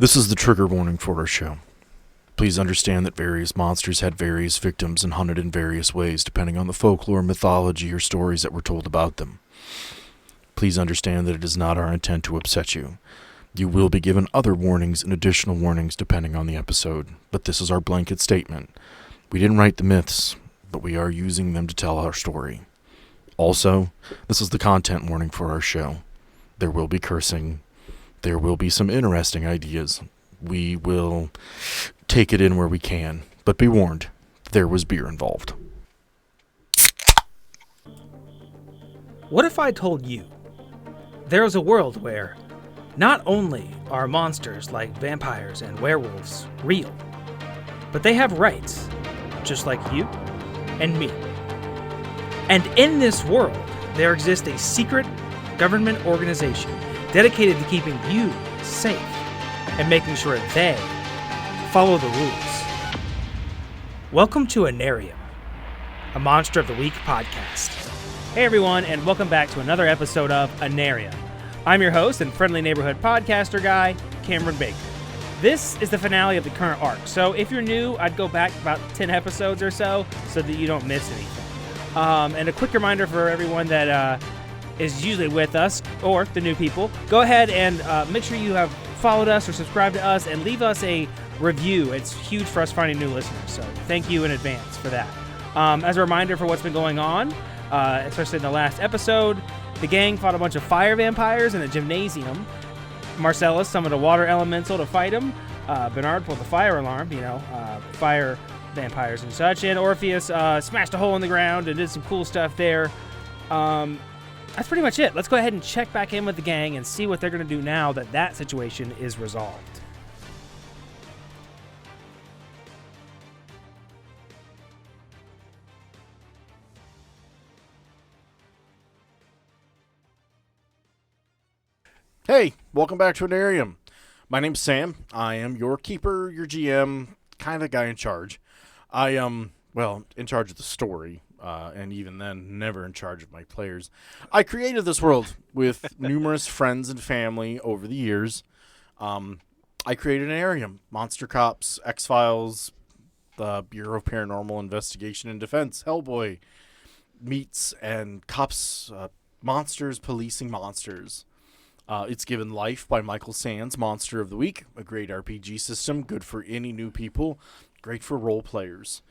This is the trigger warning for our show. Please understand that various monsters had various victims and hunted in various ways depending on the folklore, mythology, or stories that were told about them. Please understand that it is not our intent to upset you. You will be given other warnings and additional warnings depending on the episode, but this is our blanket statement. We didn't write the myths, but we are using them to tell our story. Also, this is the content warning for our show. There will be cursing. There will be some interesting ideas. We will take it in where we can, but be warned, there was beer involved. What if I told you there is a world where not only are monsters like vampires and werewolves real, but they have rights, just like you and me. And in this world, there exists a secret government organization dedicated to keeping you safe and making sure they follow the rules. Welcome to Anarium, a Monster of the Week podcast. Hey everyone, and welcome back to another episode of Anarium. I'm your host and friendly neighborhood podcaster guy, Cameron Baker. This is the finale of the current arc, so if you're new, I'd go back about 10 episodes or so that you don't miss anything. And a quick reminder for everyone that is usually with us, or the new people, go ahead and make sure you have followed us or subscribed to us and leave us a review. It's huge for us finding new listeners, so thank you in advance for that. As a reminder for what's been going on, especially in the last episode, the gang fought a bunch of fire vampires in a gymnasium. Marcellus summoned a water elemental to fight him. Bernard pulled the fire alarm, fire vampires and such. And Orpheus smashed a hole in the ground and did some cool stuff there. That's pretty much it. Let's go ahead and check back in with the gang and see what they're going to do now that that situation is resolved. Hey, welcome back to Anarium. My name's Sam. I am your keeper, your GM, kind of guy in charge. I am, in charge of the story. And even then, never in charge of my players. I created this world with numerous friends and family over the years. I created an area, Monster Cops, X-Files, the Bureau of Paranormal Investigation and Defense, Hellboy, meets and cops, monsters policing monsters. It's given life by Michael Sands, Monster of the Week, a great RPG system, good for any new people, great for role players.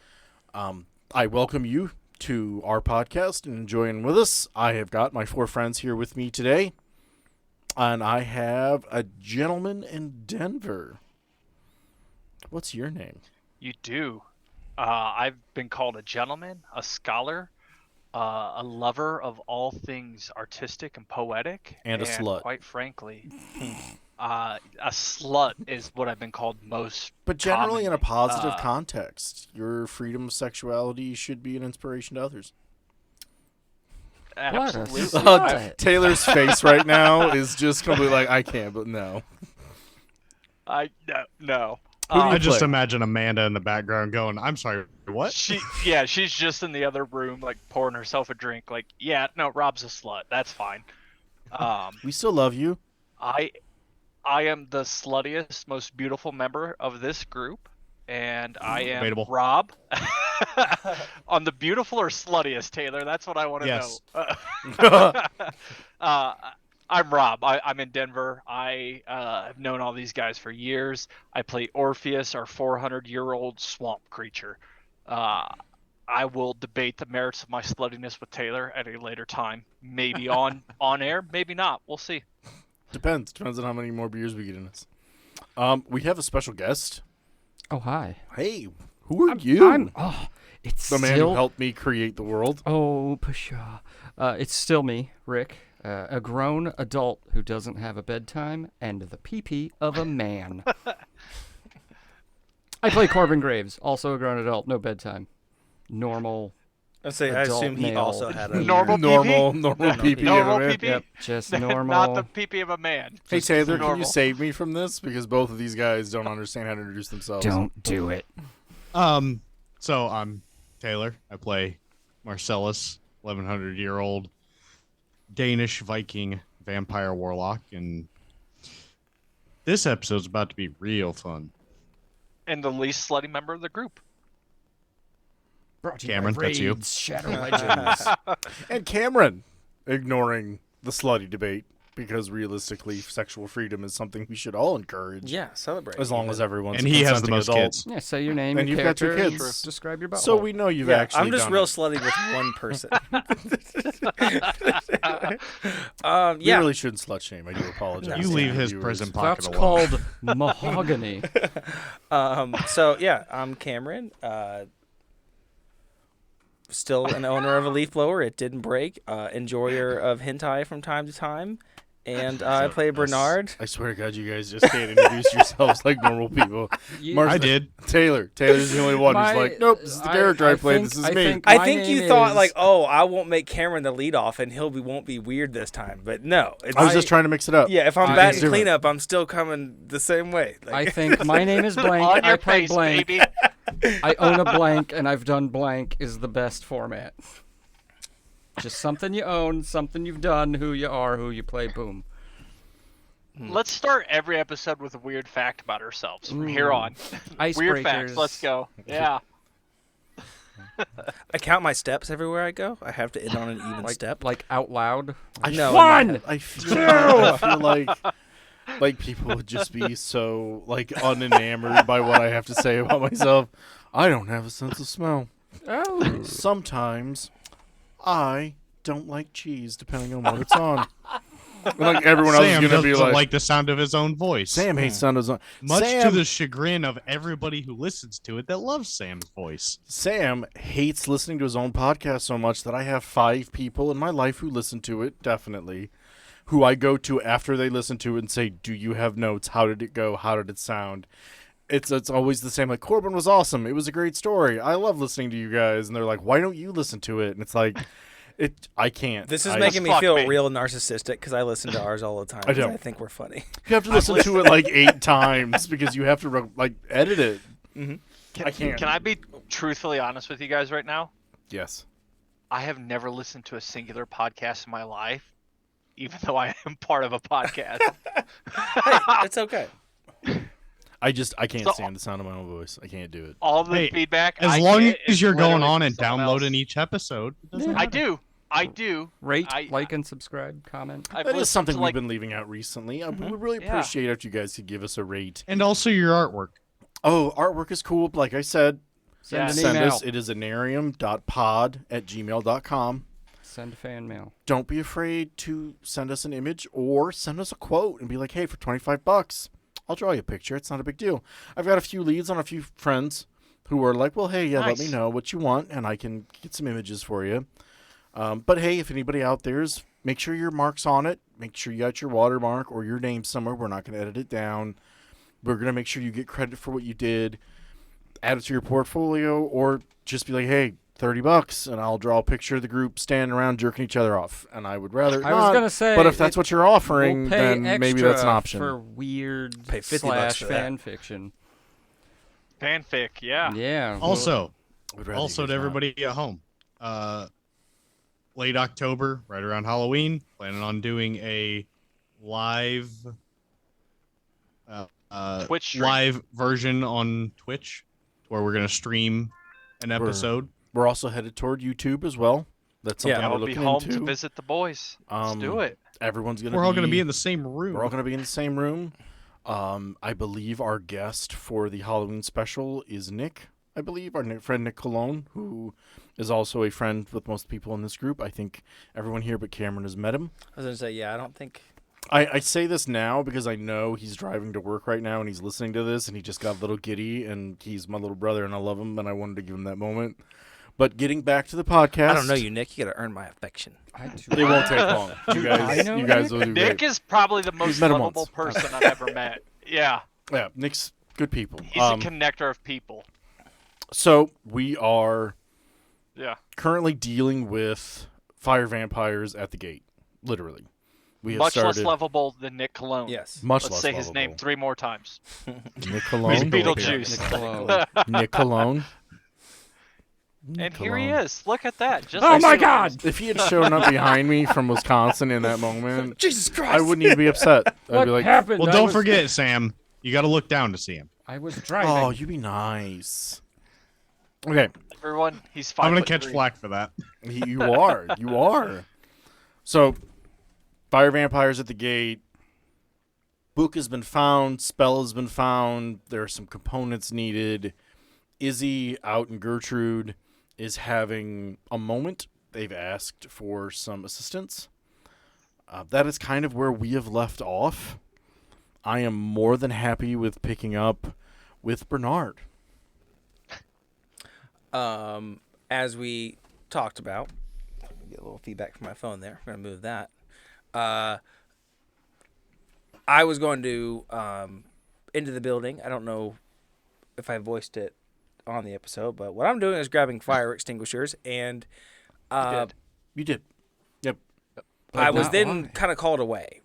I welcome you to our podcast and join with us. I have got my four friends here with me today, and I have a gentleman in Denver. What's your name? You do. I've been called a gentleman, a scholar, a lover of all things artistic and poetic, and a slut. Quite frankly, a slut is what I've been called most. But generally, in a positive commonly. context, your freedom of sexuality should be an inspiration to others. Absolutely. Taylor's face right now is just completely like, I can't, but no. No. I just imagine Amanda in the background going, I'm sorry, what? She's just in the other room, like pouring herself a drink. Like, yeah, no, Rob's a slut. That's fine. We still love you. I am the sluttiest, most beautiful member of this group, and I am Debatable. Rob. On the beautiful or sluttiest, Taylor? That's what I want to know. I'm Rob. I'm in Denver. I have known all these guys for years. I play Orpheus, our 400-year-old swamp creature. I will debate the merits of my sluttiness with Taylor at a later time. Maybe on air, maybe not. We'll see. Depends on how many more beers we get in us. We have a special guest. Oh, hi. Hey, who are you? It's the man who helped me create the world. Oh, pshaw. It's still me, Rick, a grown adult who doesn't have a bedtime and the pee-pee of a man. I play Corbin Graves, also a grown adult, no bedtime. Normal. I assume he male. also had a Normal pee-pee. Normal pee-pee? Yep, just normal. Not the pee-pee of a man. Hey, Taylor, can you normal. save me from this? Because both of these guys don't understand how to introduce themselves. Don't do it. So I'm Taylor. I play Marcellus, 1100-year-old Danish Viking vampire warlock, and This episode's about to be real fun. And the least slutty member of the group. Brought to you Cameron, by that's you. Raids, Shadow Legends. And Cameron ignoring the slutty debate because realistically, sexual freedom is something we should all encourage. Yeah, celebrate. As long as everyone's And a he has the consenting most adult. kids. Yeah, say your name, And your you've got your character, and kids. describe your butthole. So we know you've Yeah, actually I'm just done real it. slutty with one person. We Yeah. really shouldn't slut shame. I do apologize. You to leave the his viewers. prison pocket That's alone. called mahogany. So yeah, I'm Cameron. Still an owner of a leaf blower. It didn't break. Enjoyer of hentai from time to time. And I play Bernard. I swear to God, you guys just can't introduce yourselves like normal people. I did. Taylor's the only one who's like, nope, this is the character I played. This is me. I think you thought like, oh, I won't make Cameron the lead off, and won't be weird this time. But no, it's, I was just trying to mix it up. yeah. If I'm I- batting It's different. cleanup, I'm still coming the same way. Like, I think my name is blank. On your I play face, blank. baby. I own a blank, and I've done blank is the best format. Just something you own, something you've done, who you are, who you play. Boom. Let's start every episode with a weird fact about ourselves from here on. Weird facts. Icebreakers. Let's go. Yeah. I count my steps everywhere I go. I have to end on an even step. Like out loud. No, One! I feel like people would just be so like unenamored by what I have to say about myself. I don't have a sense of smell. Oh. Sometimes I don't like cheese, depending on what it's on. And, like everyone else is Sam gonna be doesn't like, like the sound of his own voice. Sam hates sound of his own. Much to Sam, the chagrin of everybody who listens to it that loves Sam's voice. Sam hates listening to his own podcast so much that I have 5 people in my life who listen to it, definitely, who I go to after they listen to it and say, do you have notes? How did it go? How did it sound? It's always the same. Like, Corbin was awesome. It was a great story. I love listening to you guys. And they're like, why don't you listen to it? And it's like, I can't. This is I- making me Fuck feel me. real narcissistic because I listen to ours all the time. I 'cause don't. I think we're funny. You have to listen to it like 8 times because you have to like edit it. I can't. Can I be truthfully honest with you guys right now? Yes. I have never listened to a singular podcast in my life, even though I am part of a podcast. It's okay. I can't So- stand the sound of my own voice. I can't do it. All the Hey, feedback. As I long get as is you're going literally on from and someone downloading else. each episode, it doesn't I matter. do. I do. Rate, I- like, and subscribe, comment. I've That is listened something to, we've like, been leaving out recently. We would really Yeah. appreciate if you guys could give us a rate. And also your artwork. Oh, artwork is cool. Like I said, Send an send email. us. It is anarium.pod@gmail.com. Send fan mail. Don't be afraid to send us an image or send us a quote and be like, hey, for $25, I'll draw you a picture. It's not a big deal. I've got a few leads on a few friends who are like, well, hey, yeah, let me Nice. know what you want, and I can get some images for you. But hey, if anybody out there's, make sure your mark's on it. Make sure you got your watermark or your name somewhere. We're not going to edit it down. We're going to make sure you get credit for what you did. Add it to your portfolio, or just be like, hey, $30, and I'll draw a picture of the group standing around jerking each other off. And I would rather I not. was gonna say, but if that's what you're offering, we'll pay then maybe that's an extra option. for weird Pay $50 slash for that. fan fiction. Fanfic. Yeah. Yeah. Also, Would rather also you to guys not. everybody at home, late October, right around Halloween, planning on doing a live Twitch stream. live version on Twitch where we're going to stream an episode. We're also headed toward YouTube as well. That's something Yeah, we're I'll be looking home into. to visit the boys. Let's do it. Everyone's gonna. We're all going to be in the same room. We're all going to be in the same room. I believe our guest for the Halloween special is Nick. I believe our friend Nick Cologne, who is also a friend with most people in this group. I think everyone here but Cameron has met him. I was gonna say, yeah, I don't think. I say this now because I know he's driving to work right now and he's listening to this and he just got a little giddy and he's my little brother and I love him and I wanted to give him that moment. But getting back to the podcast, I don't know you, Nick. You gotta earn my affection. It won't take long. You guys, know you guys will do Nick great. is probably the most met him lovable once. person I've ever met. Yeah. Yeah, Nick's good people. He's a connector of people. So we are Yeah. currently dealing with fire vampires at the gate. Literally, we have Much less started lovable than Nick Cologne. Yes. much Let's less say his name lovable. 3 more times. Nick Cologne. Beetlejuice. Nick Cologne. Nick Cologne. And here he Cologne. is. Look at that. Just Oh like my you. God! If he had shown up behind me from Wisconsin in that moment, Jesus Christ! I wouldn't even be upset. I'd What be like, happened? Well, I don't was- forget, Sam. You got to look down to see him. I was driving. "Oh, you be nice." Okay, Everyone, he's 5'3". I'm gonna catch flack for that. you are. You are. So, fire vampires at the gate. Book has been found. Spell has been found. There are some components needed. Izzy out in Gertrude is having a moment. They've asked for some assistance. That is kind of where we have left off. I am more than happy with picking up with Bernard. As we talked about, get a little feedback from my phone there. I'm gonna move that. I was going to into the building. I don't know if I voiced it on the episode, but what I'm doing is grabbing fire extinguishers, and You did. Yep. I was not then why. kind of called away.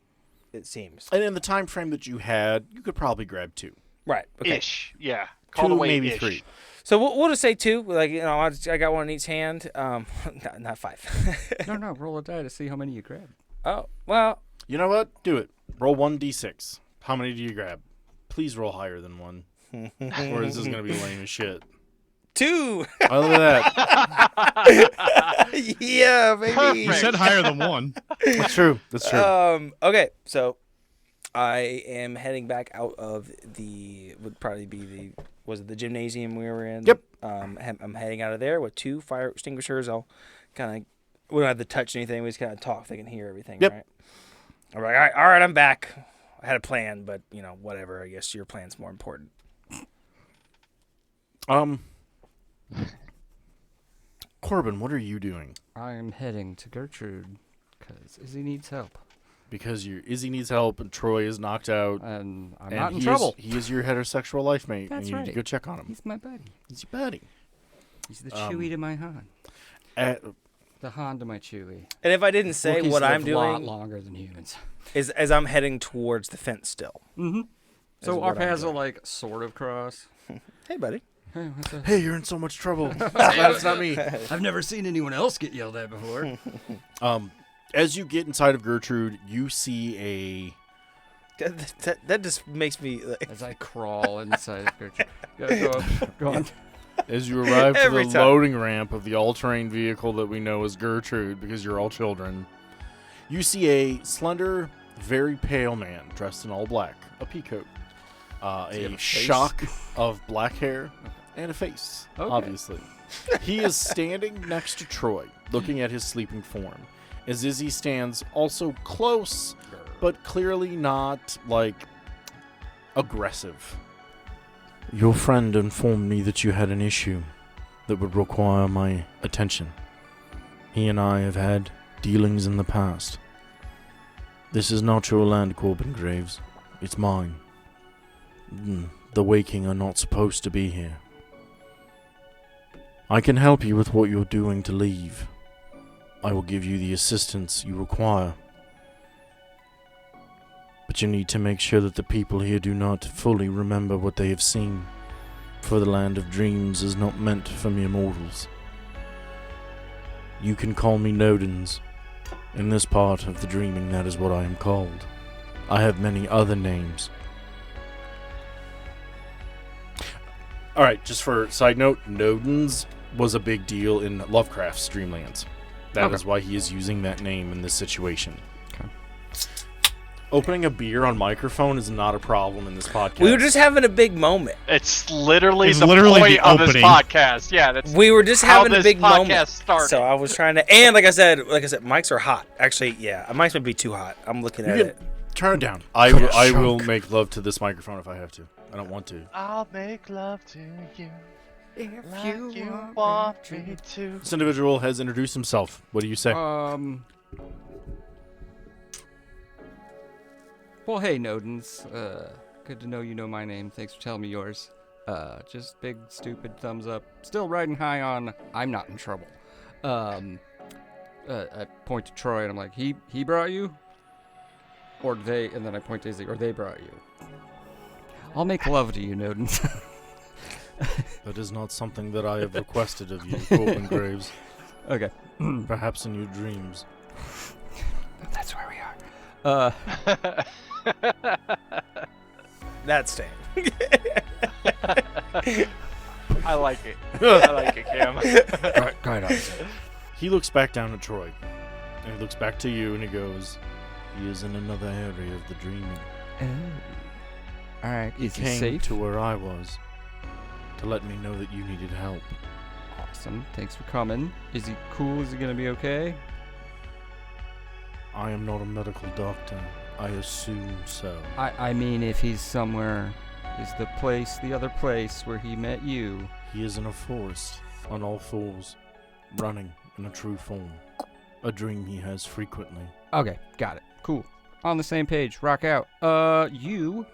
It seems And in the time frame that you had, you could probably grab two. right. Okay. Ish. Yeah. Called Two, away maybe ish. three. So we'll just say 2. Like I got one in each hand. Not 5. No, roll a die to see how many you grab. Oh well. You know what? Do it. Roll 1d6. How many do you grab? Please roll higher than 1. Or this is going to be lame as shit. 2. Oh, look at that. Yeah, baby. Perfect. You said higher than one. That's true. That's true. Okay, so I am heading back out of would probably be was it the gymnasium we were in? Yep. I'm heading out of there with 2 fire extinguishers. I'll kind of we don't have to touch anything. We just kind of talk. They can hear everything. Yep. Right. All right. I'm back. I had a plan, but whatever. I guess your plan's more important. Corbin, what are you doing? I am heading to Gertrude because Izzy needs help, Because Izzy needs help and Troy is knocked out. and I'm and not in he trouble. He is your heterosexual life mate. That's and you need to right. go check on him. He's my buddy. He's your buddy. He's the Chewie to my Han. The Han to my Chewie. And if I didn't say Wookiees what I'm live a lot doing longer than humans. is as I'm heading towards the fence still. Mm-hmm. So what our I'm paths are doing. like sort of cross. Hey, buddy. Hey, what's up? Hey, you're in so much trouble. That's not me. I've never seen anyone else get yelled at before. As you get inside of Gertrude, you see That just makes me. As I crawl inside of Gertrude. Go on. as you arrive to Every the time. loading ramp of the all-terrain vehicle that we know as Gertrude because you're all children, you see a slender, very pale man dressed in all black, a peacoat, he have a a face? shock of black hair, and a face, Okay. obviously. He is standing next to Troy, looking at his sleeping form, as Izzy stands also close, but clearly not, aggressive. Your friend informed me that you had an issue that would require my attention. He and I have had dealings in the past. This is not your land, Corbin Graves. It's mine. The Waking are not supposed to be here. I can help you with what you're doing to leave. I will give you the assistance you require. But you need to make sure that the people here do not fully remember what they have seen, for the land of dreams is not meant for mere mortals. You can call me Nodens. In this part of the dreaming, that is what I am called. I have many other names. Alright, just for side note, Nodens was a big deal in Lovecraft's Dreamlands. That is why he is using that name in this situation. Okay. Opening a beer on microphone is not a problem in this podcast. We were just having a big moment. It's literally It's the literally point the of this opening. podcast. Yeah, that's We were just how having a this big podcast moment. started. So I was trying to, and like I said, mics are hot. Actually, yeah, mics might be too hot. I'm looking at You it. can turn it down. I will make love to this microphone if I have to. I don't want to. I'll make love to you If like you want me to. This individual has introduced himself. What do you say? Well, hey, Nodens. Good to know you know my name. Thanks for telling me yours. Just big, stupid thumbs up. Still riding high on I'm not in trouble. I point to Troy and I'm like, he brought you? Or they, and then I point to Izzy, or they brought you. I'll make love to you, Nodens. That is not something that I have requested of you, Corbin Graves. Okay. Perhaps in your dreams. That's where we are. That's staying. I like it. I like it, Cam. Right on. He looks back down at Troy, and he looks back to you, and he goes, "He is in another area of the dreaming. All right. He Is he came safe? to where I was to let me know that you needed help. Awesome. Thanks for coming. Is he cool? Is he gonna be okay? I am not a medical doctor. I assume so. I mean, if he's somewhere, is the other place where he met you? He is in a forest, on all fours, running in a true form. A dream he has frequently. Okay, got it. Cool. On the same page. Rock out. You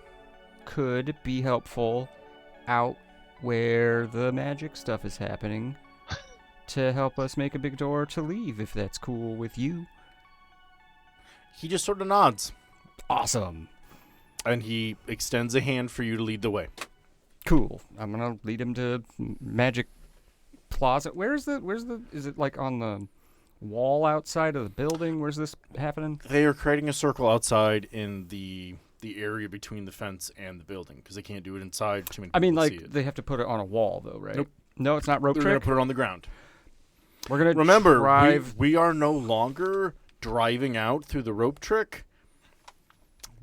could be helpful out where the magic stuff is happening to help us make a big door to leave, if that's cool with you. He just sort of nods, Awesome. and he extends a hand for you to lead the way. Cool. I'm gonna lead him to magic closet. Where's the is it like on the wall outside of the building? Where's this happening? They are creating a circle outside in the area between the fence and the building, because they can't do it inside. Too many I mean, people like see it. they have to put it on a wall though, right? Nope. No, it's not rope They're going trick. to put it on the ground. We're gonna Remember, drive. we are no longer driving out through the rope trick.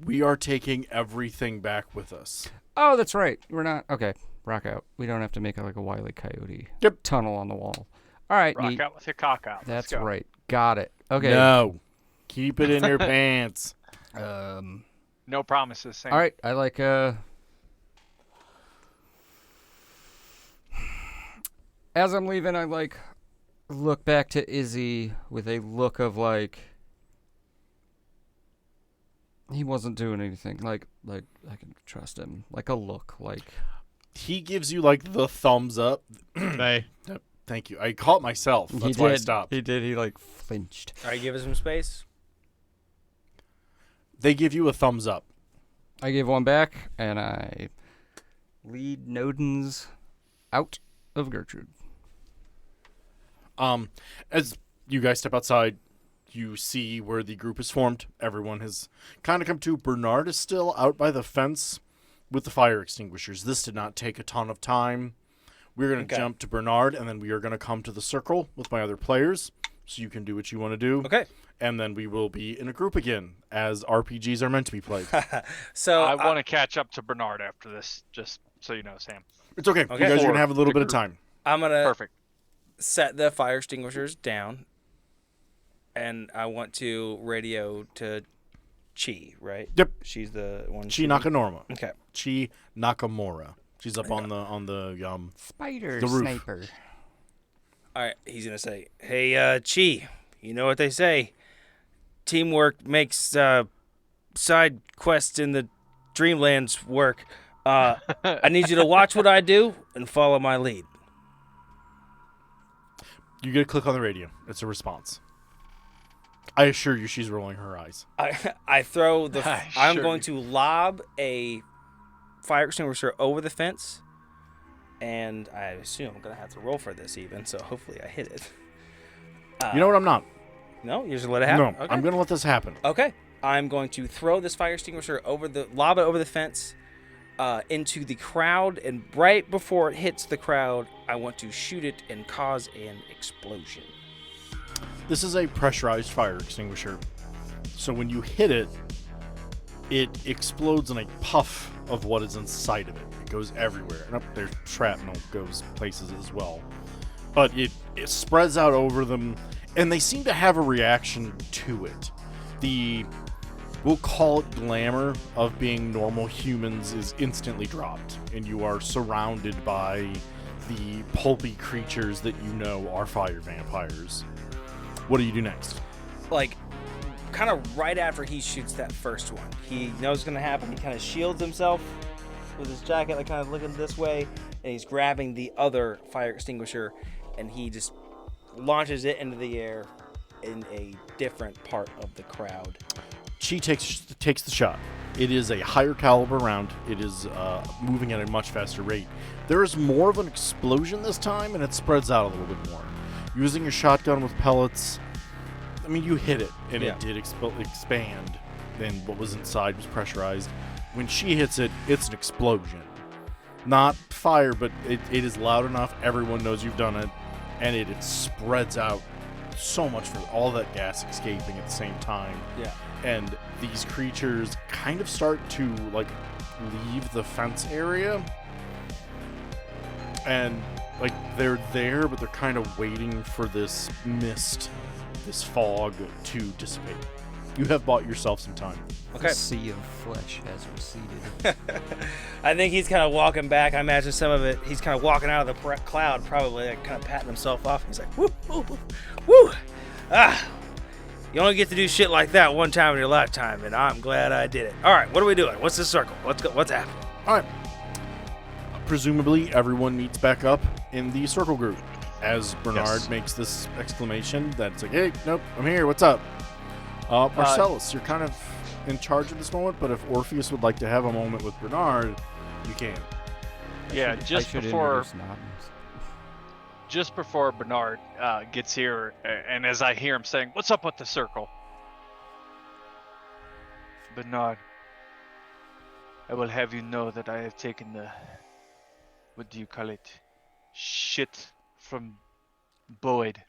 We are taking everything back with us. Oh, that's right. We're not okay. Rock out. We don't have to make like a Wile E. Coyote Yep. tunnel on the wall. All right, Rock neat. out with your cock out. Let's That's go. right. Got it. Okay. No. Keep it in your pants. No promises, Sam. All right. I like as I'm leaving, I like look back to Izzy with a look of like he wasn't doing anything. Like I can trust him. Like a look. Like He gives you like the thumbs up. Hey, Thank you. I caught myself. That's he why I did. stopped. He did. He like flinched. All right, give us some space. They give you a thumbs up. I give one back, and I lead Nodens out of Gertrude. As you guys step outside, you see where the group is formed. Everyone has kind of come to. Bernard is still out by the fence with the fire extinguishers. This did not take a ton of time. We're going to Okay. jump to Bernard, and then we are going to come to the circle with my other players, so you can do what you want to do. Okay. And then we will be in a group again, as RPGs are meant to be played. So I want to catch up to Bernard after this, just so you know, Sam. It's okay. Okay. You guys are going to have a little The bit of group. time. I'm gonna Perfect. set the fire extinguishers down, and I want to radio to Chi. Right? Yep. She's the one. Chi shooting. Nakamura. Okay. Chi Nakamura. She's up on the Spider The roof. sniper. All right. He's gonna say, "Hey, Chi. You know what they say? Teamwork makes side quests in the Dreamlands work. I need you to watch what I do and follow my lead." You get a click on the radio. It's a response. I assure you she's rolling her eyes. I throw the. I I'm sure going do. to lob a fire extinguisher over the fence, and I assume I'm gonna have to roll for this even. So hopefully I hit it. You know what? I'm not. No, you're just gonna let it happen. No, Okay. I'm going to let this happen. Okay. I'm going to throw this fire extinguisher lob it over the fence, into the crowd, and right before it hits the crowd, I want to shoot it and cause an explosion. This is a pressurized fire extinguisher. So when you hit it, it explodes in a puff of what is inside of it. It goes everywhere. And up there, shrapnel goes places as well. But it spreads out over them, and they seem to have a reaction to it. We'll call it glamour of being normal humans is instantly dropped, and you are surrounded by the pulpy creatures that you know are fire vampires. What do you do next? Like, kind of right after he shoots that first one, he knows it's gonna happen. He kind of shields himself with his jacket, like kind of looking this way, and he's grabbing the other fire extinguisher, and he just launches it into the air in a different part of the crowd. She takes the shot. It is a higher caliber round. It is moving at a much faster rate. There is more of an explosion this time, and it spreads out a little bit more. Using your shotgun with pellets, I mean, you hit it, and it did expand. Then what was inside was pressurized. When she hits it, it's an explosion. Not fire, but it is loud enough. Everyone knows you've done it, and it spreads out so much for all that gas escaping at the same time. Yeah. And these creatures kind of start to like leave the fence area, and like they're there, but they're kind of waiting for this mist, this fog to dissipate. You have bought yourself some time. Okay. The sea of flesh has receded. I think he's kind of walking back. I imagine some of it. He's kind of walking out of the cloud, probably like, kind of patting himself off. He's like, woo, woo, woo, woo. You only get to do shit like that one time in your lifetime, and I'm glad I did it. All right, what are we doing? What's this circle? What's happening? All right. Presumably, everyone meets back up in the circle group as Bernard makes this exclamation that's like, hey, nope, I'm here. What's up? Marcellus, you're kind of in charge at this moment, but if Orpheus would like to have a moment with Bernard, you can. Yeah, just before Bernard gets here, and as I hear him saying, "What's up with the circle?" Bernard, I will have you know that I have taken the, what do you call it, shit from Boyd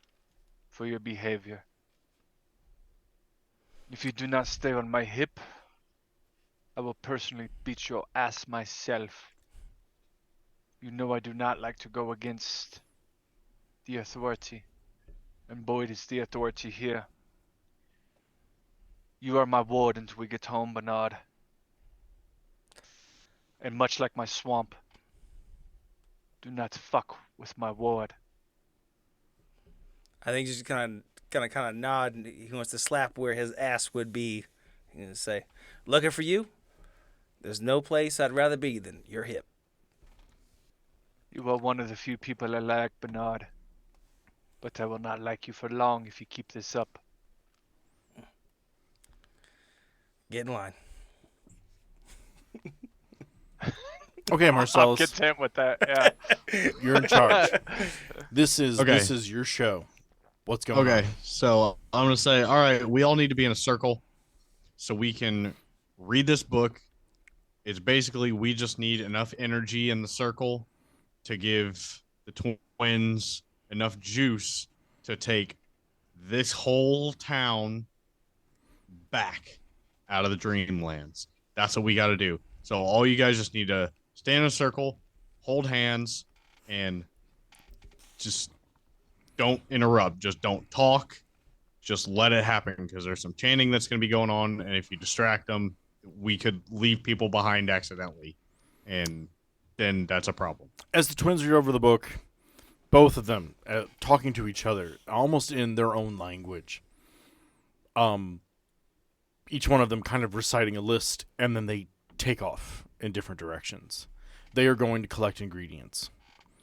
for your behavior. If you do not stay on my hip, I will personally beat your ass myself. You know I do not like to go against the authority, and Boyd is the authority here. You are my ward until we get home, Bernard. And much like my swamp, do not fuck with my ward. I think he's just kind of nod, and he wants to slap where his ass would be. He's gonna say, "Looking for you. There's no place I'd rather be than your hip." You are one of the few people I like, Bernard. But I will not like you for long if you keep this up. Get in line. Okay, Marcellus. I'm content with that. Yeah. You're in charge. This is your show. What's going on? Okay, so I'm going to say, all right, we all need to be in a circle so we can read this book. It's basically we just need enough energy in the circle to give the twins enough juice to take this whole town back out of the dreamlands. That's what we got to do. So all you guys just need to stay in a circle, hold hands, and just don't interrupt. Just don't talk. Just let it happen, because there's some chanting that's going to be going on, and if you distract them, we could leave people behind accidentally, and then that's a problem. As the twins read over the book, both of them talking to each other, almost in their own language. Each one of them kind of reciting a list, and then they take off in different directions. They are going to collect ingredients.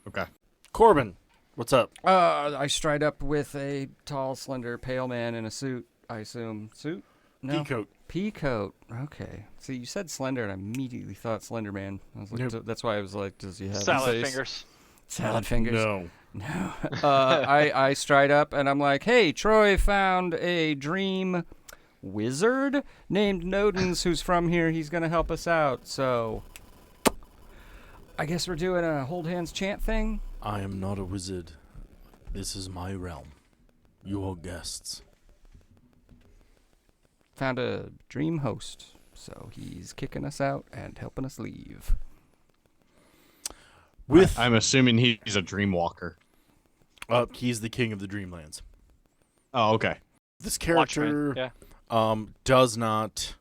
Okay. Corbin, what's up? I stride up with a tall, slender, pale man in a suit, I assume. Suit? No. Peacoat. Peacoat. Okay. See, you said slender, and I immediately thought Slender Man. I was like, that's why I was like, does he have Salad a face? fingers. Salad fingers. No. No. I stride up, and I'm like, hey, Troy found a dream wizard named Nodens who's from here. He's going to help us out, so I guess we're doing a hold hands chant thing. I am not a wizard. This is my realm. You are guests. Found a dream host, so he's kicking us out and helping us leave. I'm assuming he's a dream walker. He's the king of the Dreamlands. Oh, okay. This character Watchmen, does not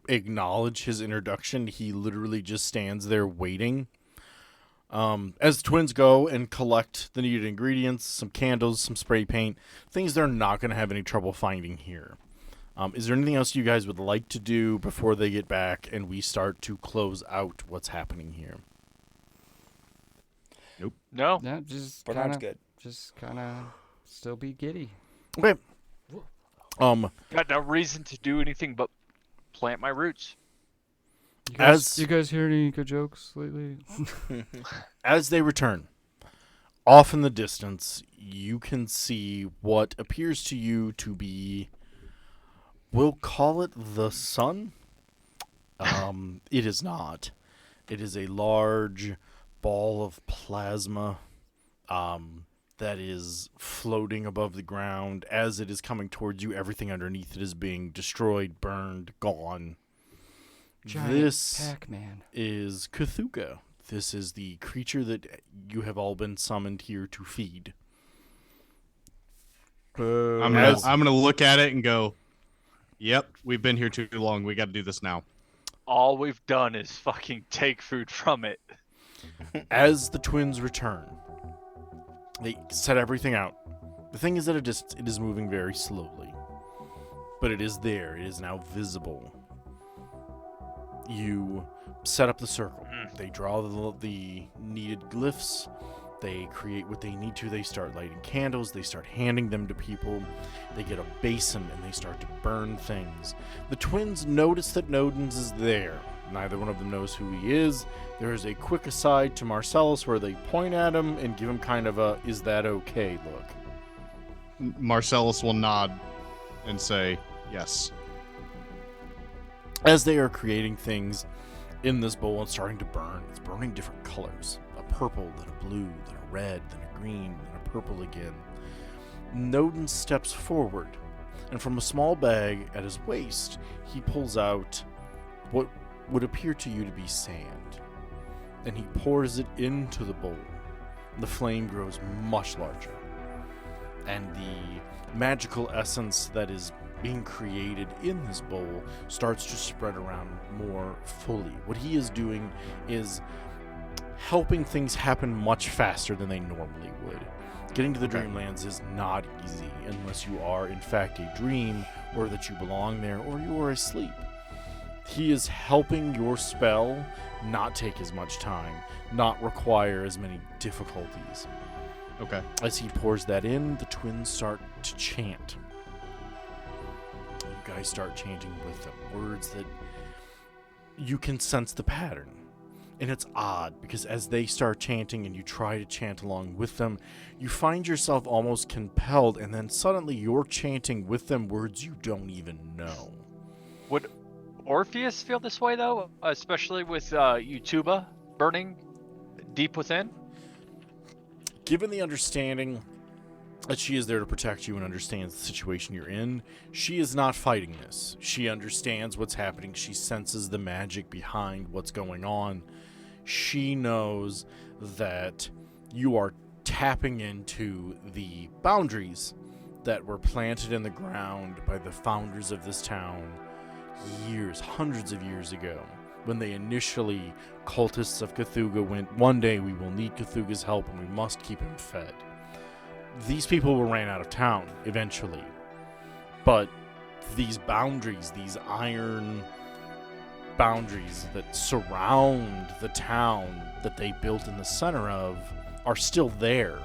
acknowledge his introduction. He literally just stands there waiting. As the twins go and collect the needed ingredients, some candles, some spray paint, things they're not going to have any trouble finding here. Is there anything else you guys would like to do before they get back and we start to close out what's happening here? Nope. No. Yeah, just Bernard's kinda, good. just kind of still be giddy. Okay. Got no reason to do anything but plant my roots. As you guys hear any good jokes lately? as they return, off in the distance, you can see what appears to you to be, we'll call it the sun. It is not. It is a large ball of plasma that is floating above the ground. As it is coming towards you, everything underneath it is being destroyed, burned, gone. Giant This Pac-Man. is Cthulhu. This is the creature that you have all been summoned here to feed. I'm gonna look at it and go, "Yep, we've been here too long. We got to do this now." All we've done is fucking take food from it. As the twins return, they set everything out. The thing is at a distance. It is moving very slowly. But it is there. It is now visible. You set up the circle. They draw the needed glyphs. They create what they need to. They start lighting candles. They start handing them to people. They get a basin and they start to burn things. The twins notice that Nodens is there. Neither one of them knows who he is. There is a quick aside to Marcellus where they point at him and give him kind of a, is that okay look. Marcellus will nod and say, "Yes." As they are creating things in this bowl and starting to burn, it's burning different colors. A purple, then a blue, then a red, then a green, then a purple again. Nodin steps forward, and from a small bag at his waist, he pulls out what would appear to you to be sand. And he pours it into the bowl. The flame grows much larger. And the magical essence that is being created in this bowl starts to spread around more fully. What he is doing is helping things happen much faster than they normally would. Getting to the Dreamlands is not easy unless you are in fact a dream, or that you belong there, or you are asleep. He is helping your spell not take as much time, not require as many difficulties. Okay. As he pours that in, the twins start to chant. You guys start chanting with them, words that you can sense the pattern. And it's odd, because as they start chanting and you try to chant along with them, you find yourself almost compelled, and then suddenly you're chanting with them words you don't even know. Would Orpheus feel this way, though? Especially with Utuba burning deep within? Given the understanding that she is there to protect you and understands the situation you're in, she is not fighting this. She understands what's happening. She senses the magic behind what's going on. She knows that you are tapping into the boundaries that were planted in the ground by the founders of this town years, hundreds of years ago, when they initially, cultists of Cthulhu, went, one day we will need Cthulhu's help and we must keep him fed. These people were ran out of town eventually, but these boundaries, these iron boundaries that surround the town that they built in the center of, are still there.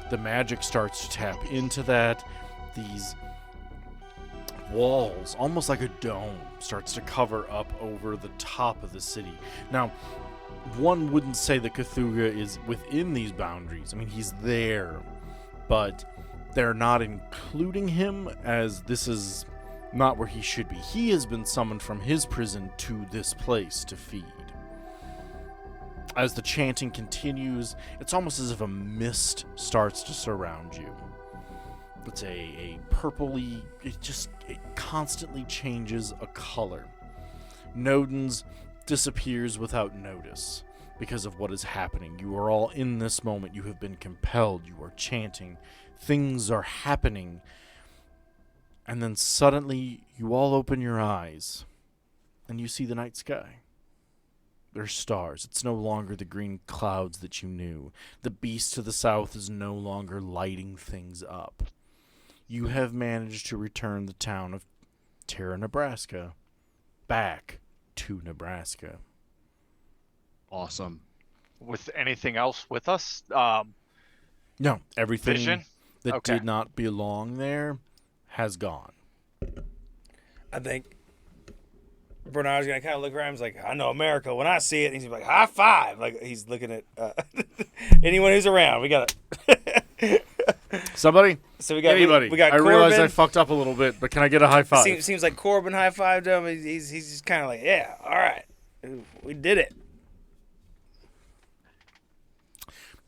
The magic starts to tap into that. These walls, almost like a dome, starts to cover up over the top of the city. Now, one wouldn't say that Cthulhu is within these boundaries. I mean, he's there, but they're not including him, as this is not where he should be. He has been summoned from his prison to this place to feed. As the chanting continues, it's almost as if a mist starts to surround you. It's a purpley, it constantly changes a color. Nodens disappears without notice because of what is happening. You are all in this moment. You have been compelled. You are chanting. Things are happening. And then suddenly you all open your eyes and you see the night sky. There's stars. It's no longer the green clouds that you knew. The beast to the south is no longer lighting things up. You have managed to return the town of Terra, Nebraska, back to Nebraska. Awesome. With anything else with us? No, everything Vision? that Okay. did not belong there has gone. I think Bernard's gonna kind of look around. He's like, I know America when I see it. And he's like, high five. Like he's looking at anyone who's around. We got it. Somebody? So we got Anybody? We got I Corbin. realize I fucked up a little bit, but can I get a high five? Seems like Corbin high fived him. He's just kind of like, yeah, all right, we did it.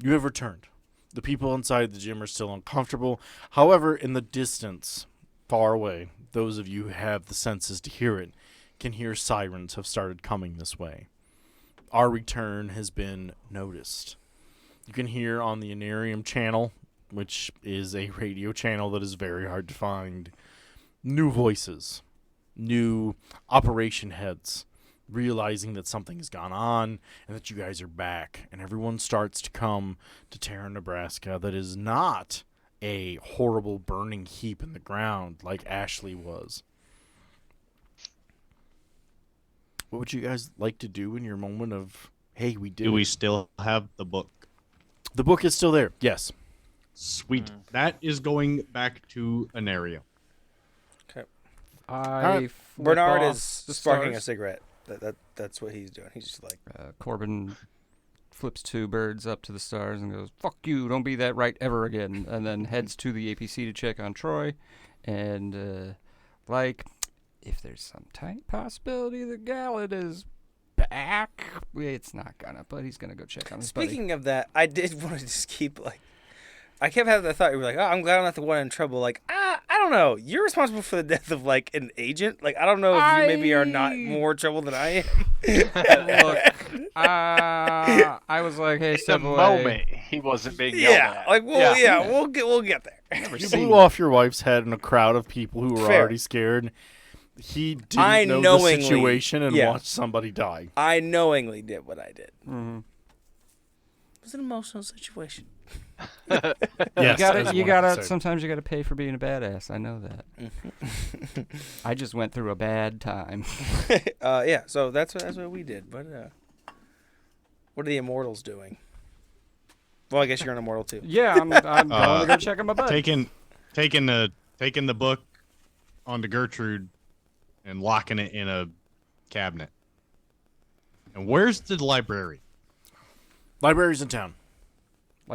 You have returned. The people inside the gym are still uncomfortable. However, in the distance, far away, those of you who have the senses to hear it can hear sirens have started coming this way. Our return has been noticed. You can hear on the Anarium channel, which is a radio channel that is very hard to find, new voices, new operation heads, realizing that something has gone on and that you guys are back. And everyone starts to come to Terra, Nebraska that is not a horrible burning heap in the ground like Ashley was. What would you guys like to do in your moment of, hey, we did Do we it? still have the book? The book is still there, yes. Sweet. That is going back to an area. I flip Bernard off is the sparking a stars. cigarette. That's what he's doing. He's just like, Corbin flips two birds up to the stars and goes, "Fuck you! Don't be that right ever again." And then heads to the APC to check on Troy, and if there's some tiny possibility that Gallant is back, it's not gonna. But he's gonna go check on his speaking of that, I did want to just keep like, I kept having the thought, you were like, oh, I'm glad I'm not the one in trouble. Like, I don't know. You're responsible for the death of like an agent. Like, I don't know if you maybe are not more trouble than I am. Look, I was like, "Hey, In the step away." moment, he wasn't being yelled Yeah, at. like we'll get there. You blew off your wife's head in a crowd of people who were Fair. already scared. He didn't I know the knowingly- situation and yeah. watched somebody die. I knowingly did what I did. Mm-hmm. It was an emotional situation. Yes, as You one gotta. could say. Sometimes you gotta pay for being a badass. I know that. I just went through a bad time. Yeah, so that's what we did. But what are the immortals doing? Well, I guess you're an immortal too. Yeah, I'm going to go check on my butt. Taking the book onto Gertrude and locking it in a cabinet. And where's the library? Library's in town.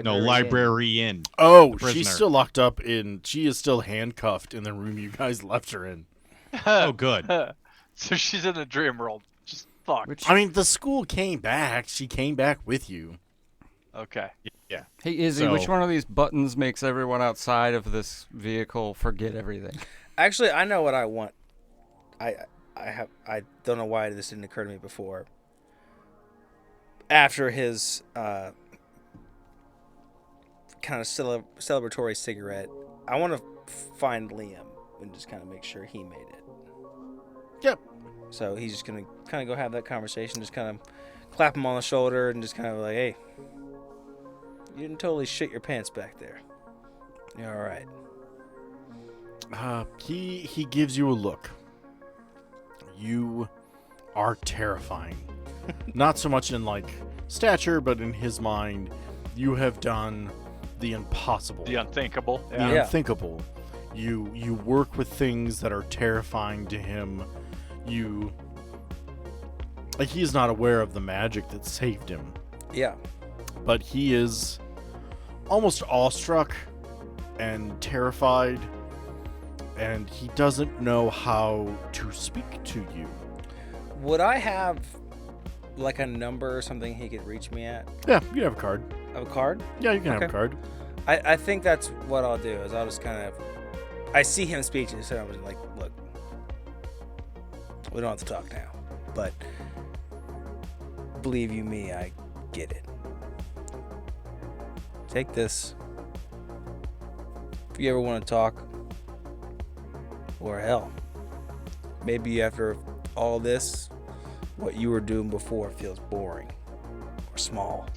No, librarian. Oh, prisoner. she's still locked up in. She is still handcuffed in the room you guys left her in. Oh, good. So she's in the dream world. Just fuck. Which, I mean, the school came back. She came back with you. Okay. Yeah. hey, Izzy, so- which one of these buttons makes everyone outside of this vehicle forget everything? Actually, I know what I want. I don't know why this didn't occur to me before. After his kind of celebratory cigarette, I want to find Liam and just kind of make sure he made it. Yep. So he's just gonna kind of go have that conversation, just kind of clap him on the shoulder and just kind of like, hey, you didn't totally shit your pants back there. You're all right. He gives you a look. You are terrifying. Not so much in like stature, but in his mind, you have done the impossible, The unthinkable. the Yeah. Yeah. unthinkable. You work with things that are terrifying to him. He is not aware of the magic that saved him, Yeah. but he is almost awestruck and terrified, and he doesn't know how to speak to you. Would I have like a number or something he could reach me at? Yeah, you have a card. Of a card? Yeah, you can have a Okay. card. I think that's what I'll do. Is I'll just kind of, I see him speechless, and I'm just like, look, we don't have to talk now, but believe you me, I get it. Take this. If you ever want to talk, or hell, maybe after all this, what you were doing before feels boring or small.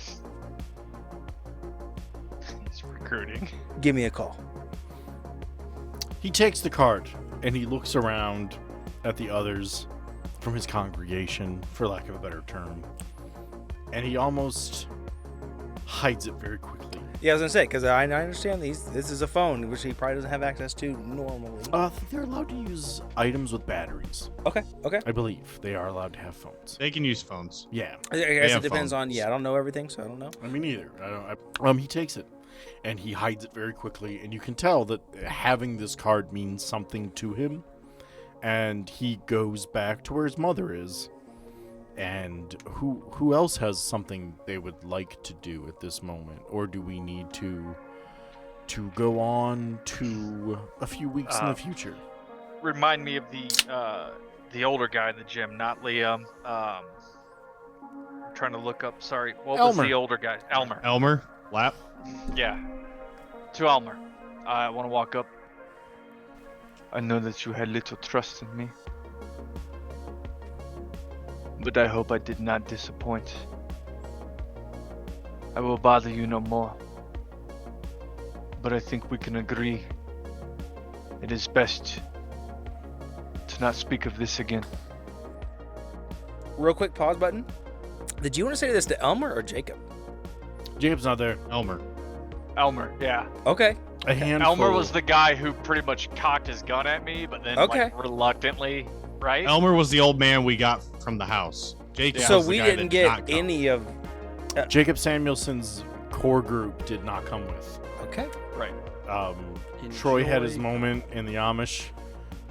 He's recruiting. Give me a call. He takes the card and he looks around at the others from his congregation, for lack of a better term, and he almost hides it very quickly. Yeah, I was gonna say because I understand this is a phone which he probably doesn't have access to normally. I think they're allowed to use items with batteries. Okay. I believe they are allowed to have phones. They can use phones. Yeah. I guess it have depends on. phones. Yeah, I don't know everything, so I don't know. I mean, either. He takes it, and he hides it very quickly, and you can tell that having this card means something to him. And he goes back to where his mother is. And who else has something they would like to do at this moment, or do we need to go on to a few weeks in the future? Remind me of the older guy in the gym, not Liam. I'm trying to look up. Sorry, what was Elmer. the older guy? Elmer. Elmer, Lap. Yeah. To Elmer, I want to walk up. I know that you had little trust in me, but I hope I did not disappoint. I will bother you no more, but I think we can agree it is best to not speak of this again. Real quick pause button. Did you want to say this to Elmer or Jacob? Jacob's not there. Elmer. Elmer, yeah. Okay. A handful. Elmer was the guy who pretty much cocked his gun at me, but then like reluctantly, right? Elmer was the old man we got from the house. Jacob So was the we guy didn't that did not get come. any of. Jacob Samuelson's core group did not come with. Okay. Right. Troy had his Enjoy. moment in the Amish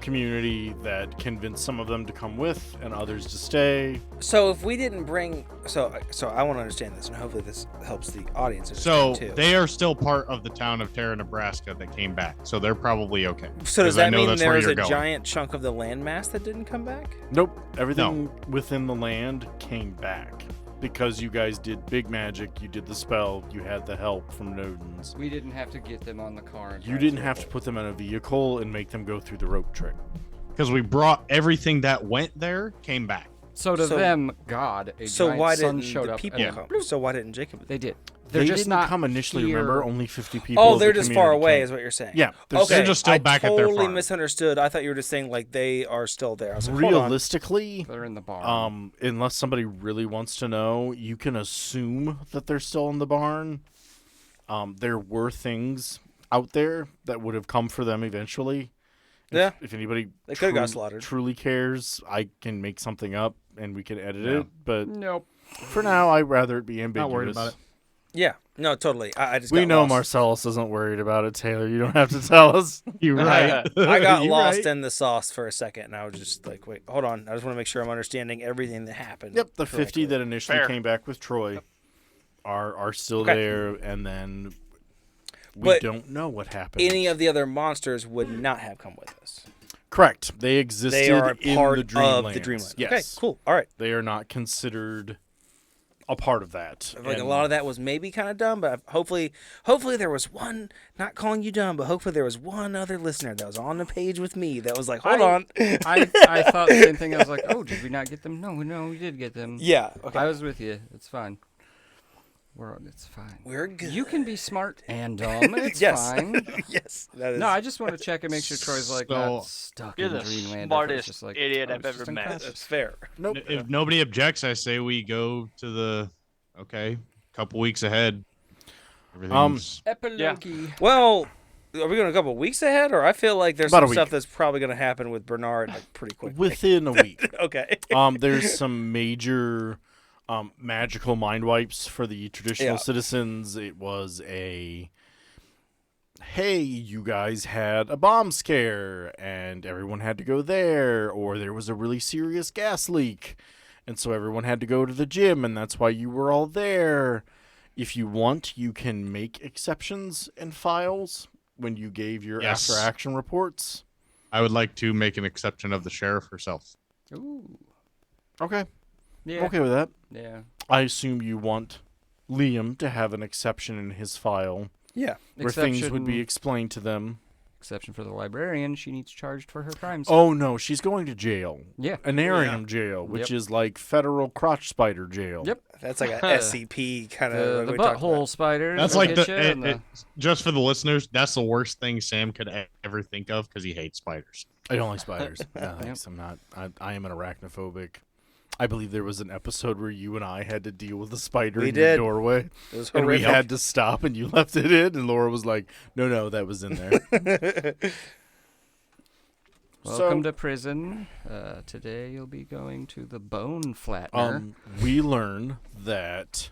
community that convinced some of them to come with and others to stay. So if we didn't bring, so I want to understand this, and hopefully this helps the audience So understand too. they are still part of the town of Terra, Nebraska that came back. So they're probably okay. So does 'Cause I that know mean that's there where was you're a going. giant chunk of the landmass that didn't come back? Nope, everything within the land came back. Because you guys did big magic, you did the spell, you had the help from Nodens. We didn't have to get them on the car. And You drive didn't to have to put them in a vehicle and make them go through the rope trick. Because we brought everything that went there came back. So to So- them, God, a So giant why sun didn't showed the up. people and come? So why didn't Jacob? They did. They're They just didn't not come initially, here. remember? Only 50 people. Oh, of the they're just far community away, came. is what you're saying. Yeah, Okay. They're just still back I at their totally farm. misunderstood. I thought you were just saying like they are still there. I was like, hold on. Realistically, They're in the barn. unless somebody really wants to know, you can assume that they're still in the barn. There were things out there that would have come for them eventually. Yeah. If anybody They could've got slaughtered. truly cares, I can make something up and we can edit Yeah. it. But Nope. for now, I'd rather it be ambiguous. Not worried about it. Yeah. No, totally. I just We got know lost. Marcellus isn't worried about it, Taylor. You don't have to tell us. You're right. I got You're lost right. in the sauce for a second, and I was just like, wait, hold on. I just want to make sure I'm understanding everything that happened. Yep, the 50 correctly. that initially Fair. came back with Troy are still Okay. there, and then we But don't know what happened. Any of the other monsters would not have come with us. Correct. They existed They are a in part the of Dreamlands. the Dreamland. Yes. Okay, cool. All right. They are not considered a part of that. I feel like a And lot of that was maybe kind of dumb, but hopefully there was one, not calling you dumb, but hopefully there was one other listener that was on the page with me that was like, hold on. I thought the same thing. I was like, oh, did we not get them? No, we did get them. Yeah. Okay. I was with you. It's fine. It's fine. We're good. You can be smart and dumb. It's Yes. fine. Yes. That is. No, I just want to check and make sure Troy's like So- not stuck You're in the Dreamland. If it's smartest just like, idiot I I've was ever just in met. class. That's fair. nope. If nobody objects, I say we go to the couple weeks ahead. Everything's Epilogue. Well, are we going a couple weeks ahead, or I feel like there's About a some stuff week. that's probably going to happen with Bernard like, pretty quick. Within a week. Okay. There's some major magical mind wipes for the traditional Yeah. citizens. It was hey, you guys had a bomb scare and everyone had to go there, or there was a really serious gas leak and so everyone had to go to the gym and that's why you were all there. If you want, you can make exceptions in files when you gave your Yes. after action reports. I would like to make an exception of the sheriff herself. Ooh. Okay. Yeah. I'm okay with that. Yeah. I assume you want Liam to have an exception in his file Yeah. where things would be Exception- explained to them. Exception for the librarian. She needs charged for her crimes. Oh no, she's going to jail. Yeah. Anarium jail, which Yep. is like federal crotch spider jail. Yep. That's like a SCP kind of. The butthole spiders. That's will like get ya, and just for the listeners, that's the worst thing Sam could ever think of because he hates spiders. I don't like spiders. No, thanks. I'm not. I am an arachnophobic. I believe there was an episode where you and I had to deal with a spider We in your did. doorway. It was And we horrific. had to stop, and you left it in, and Laura was like, no, that was in there. Welcome to prison. Today you'll be going to the bone flattener. We learn that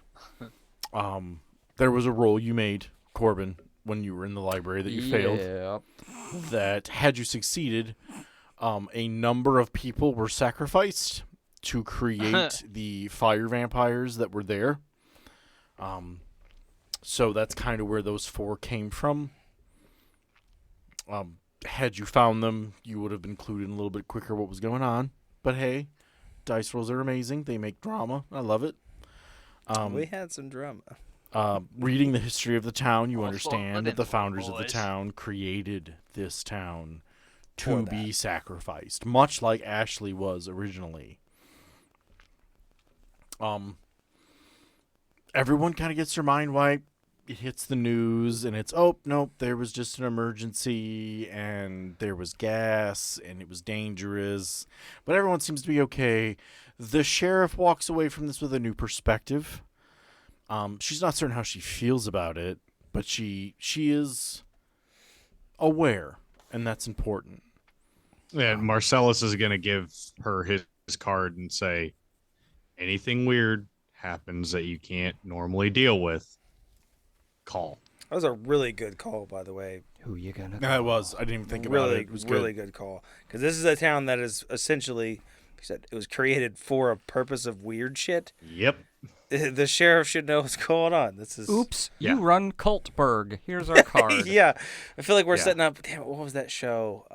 there was a roll you made, Corbin, when you were in the library that you failed. Yep. That had you succeeded, a number of people were sacrificed to create the fire vampires that were there. So that's kind of where those 4 came from. Had you found them, you would have been clued in a little bit quicker what was going on. But hey, dice rolls are amazing. They make drama. I love it. We had some drama. Reading the history of the town, you Also understand an that the influence, founders of the boys. town created this town For to that. be sacrificed, much like Ashley was originally. Everyone kind of gets their mind wiped. It hits the news, and it's, oh, nope, there was just an emergency, and there was gas, and it was dangerous. But everyone seems to be okay. The sheriff walks away from this with a new perspective. She's not certain how she feels about it, but she is aware, and that's important. And Marcellus is going to give her his card and say, anything weird happens that you can't normally deal with, call. That was a really good call, by the way. Who you gonna? No, it was. I didn't even think about Really, it. It was really good. good call. Because this is a town that is essentially, like you said, it was created for a purpose of weird shit. Yep. The sheriff should know what's going on. This is. Oops, Yeah. you run Cultberg. Here's our card. Yeah, I feel like we're Yeah. setting up. Damn, what was that show?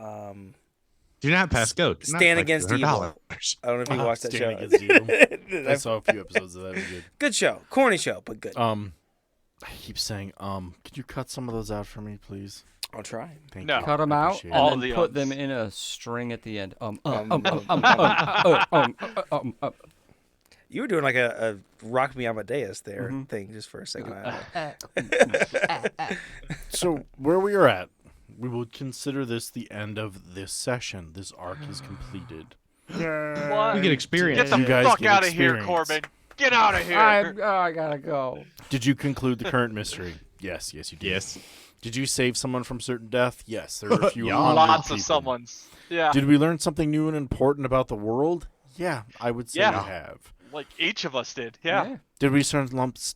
Do not pass go. Do not Stand like Against $200. Evil. I don't know if you watched that show. Stand Against Evil. I saw a few episodes of that. It was good. Good show, corny show, but good. I keep saying, could you cut some of those out for me, please? I'll try. Thank No. you. Cut them I out appreciate and it. All then the put them ums. in a string at the end. You were doing like a Rock Me Amadeus there thing just for a second. So where we are at, we will consider this the end of this session. This arc is completed. What? We get experience. Get the You guys fuck get out of here, experience. Corbin. Get out of here. I gotta go. Did you conclude the current mystery? Yes, you did. Yes. Did you save someone from certain death? Yes, there are a few Yeah. hundred Lots of people. someone's. Yeah. Did we learn something new and important about the world? Yeah, I would say Yeah. we have. Like each of us did. Yeah. Did we learn lumps?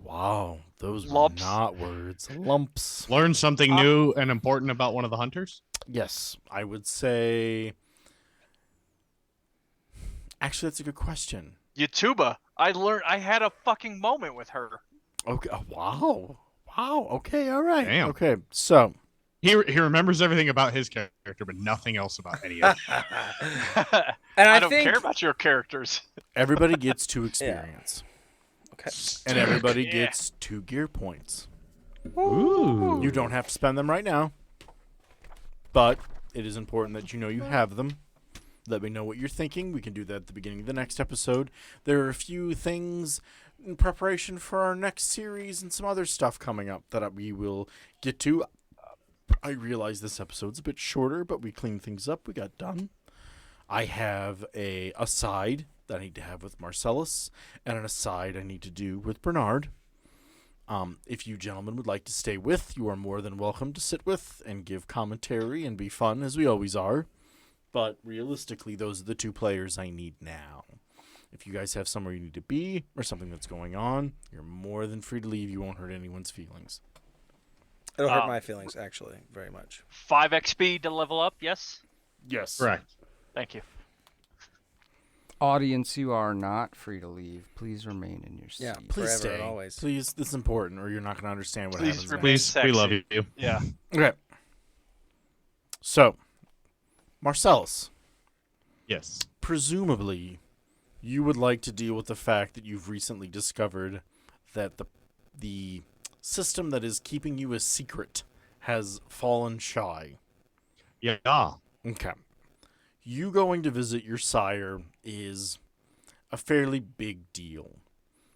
Wow, those Lumps. were not words. Lumps. Learn something new and important about one of the hunters? Yes, I would say. Actually, that's a good question. Yutuba. I had a fucking moment with her. Okay. Wow. Okay. All right. Damn. Okay. So, He remembers everything about his character, but nothing else about any of it. And I I don't think care about your characters. everybody gets 2 experience, okay. and everybody Yeah. gets 2 gear points. Ooh. You don't have to spend them right now, but it is important that you know you have them. Let me know what you're thinking. We can do that at the beginning of the next episode. There are a few things in preparation for our next series and some other stuff coming up that we will get to. I realize this episode's a bit shorter, but we cleaned things up. We got done. I have a aside that I need to have with Marcellus and an aside I need to do with Bernard. If you gentlemen would like to stay with, you are more than welcome to sit with and give commentary and be fun, as we always are. But realistically, those are the 2 players I need now. If you guys have somewhere you need to be or something that's going on, you're more than free to leave. You won't hurt anyone's feelings. It'll hurt my feelings actually very much. 5 XP to level up. Yes. Yes. Correct. Thank you. Audience, you are not free to leave. Please remain in your seat. Yeah. Please Forever and stay. always. Please, this is important, or you're not going to understand what Please happens remain- next. Please, we love Sexy. you. Yeah. Okay. So, Marcellus, Yes. presumably, you would like to deal with the fact that you've recently discovered that the system that is keeping you a secret has fallen shy. Yeah. Okay. You going to visit your sire is a fairly big deal.